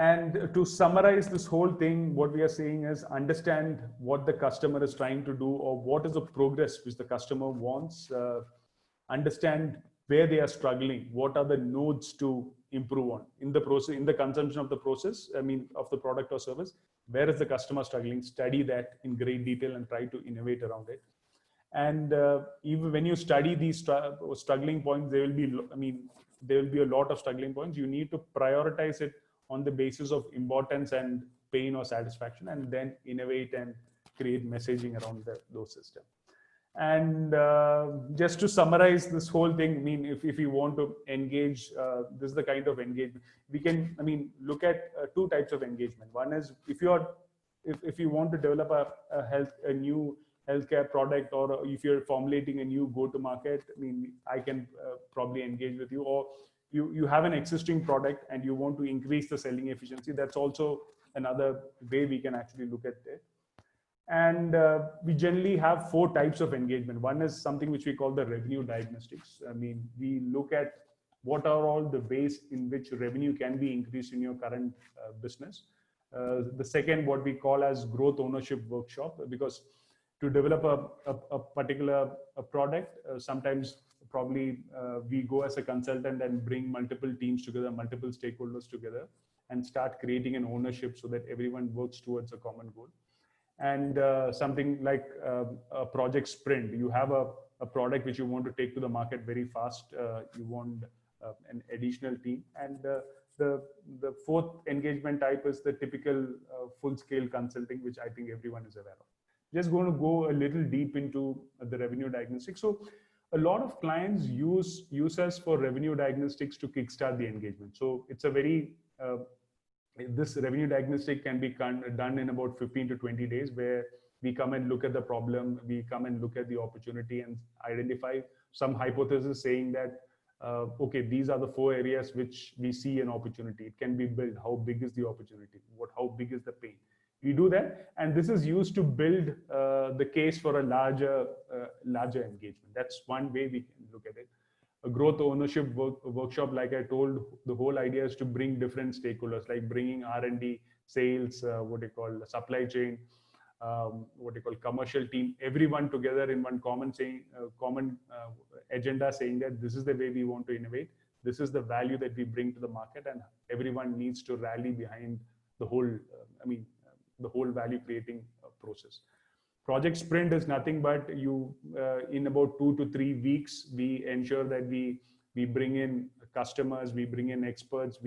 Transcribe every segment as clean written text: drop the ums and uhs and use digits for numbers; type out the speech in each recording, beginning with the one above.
And to summarize this whole thing, what we are saying is understand what the customer is trying to do, or what is the progress which the customer wants. Understand where they are struggling, what are the nodes to improve on in the process, in the consumption of the process, I mean, of the product or service. Where is the customer struggling? Study that in great detail and try to innovate around it. And even when you study these struggling points, there will be, I mean, there will be a lot of struggling points. You need to prioritize it on the basis of importance and pain or satisfaction, and then innovate and create messaging around those systems. And just to summarize this whole thing, I mean, if you want to engage, this is the kind of engagement we can, I mean, look at two types of engagement. One is if you want to develop a new healthcare product, or if you're formulating a new go-to-market, I mean, I can probably engage with you. Or you have an existing product and you want to increase the selling efficiency. That's also another way we can actually look at it. And we generally have four types of engagement. One is something which we call the revenue diagnostics. I mean, we look at what are all the ways in which revenue can be increased in your current business. The second, what we call as growth ownership workshop, because to develop a particular product, sometimes probably we go as a consultant and bring multiple teams together, multiple stakeholders together, and start creating an ownership so that everyone works towards a common goal. And something like a project sprint. You have a product which you want to take to the market very fast. You want an additional team. And the fourth engagement type is the typical full-scale consulting, which I think everyone is aware of. Just going to go a little deep into the revenue diagnostics. So a lot of clients use us for revenue diagnostics to kickstart the engagement. So it's a very this revenue diagnostic can be done in about 15 to 20 days, where we come and look at the problem, we come and look at the opportunity and identify some hypothesis saying that, okay, these are the four areas which we see an opportunity. It can be built. How big is the opportunity? How big is the pain? We do that, and this is used to build the case for a larger engagement. That's one way we can look at it. A growth ownership workshop, like I told, the whole idea is to bring different stakeholders, like bringing R&D, sales, what you call supply chain, what you call commercial team, everyone together in one common agenda, saying that this is the way we want to innovate. This is the value that we bring to the market, and everyone needs to rally behind the whole, the whole value creating process. Project sprint is nothing but in about 2 to 3 weeks, we ensure that we bring in customers, we bring in experts,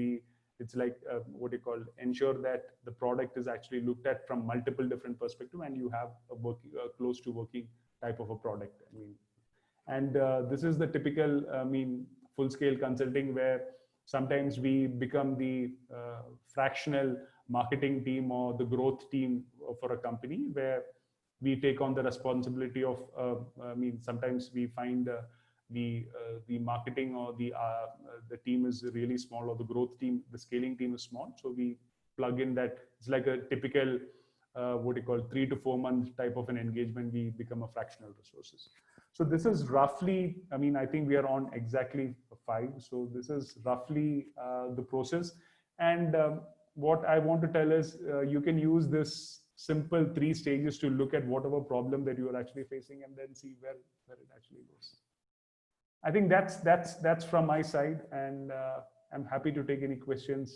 it's like what you call ensure that the product is actually looked at from multiple different perspectives, and you have a close to working type of a product. I mean, and this is the typical, full-scale consulting, where sometimes we become the fractional marketing team or the growth team for a company, where we take on the responsibility of, sometimes we find the marketing or the team is really small, or the growth team, the scaling team is small. So we plug in that. It's like a typical, 3 to 4 month type of an engagement. We become a fractional resources. So this is roughly, I think we are on exactly 5. So this is roughly the process. And what I want to tell is you can use this simple 3 stages to look at whatever problem that you are actually facing, and then see where it actually goes. I think that's from my side, and I'm happy to take any questions.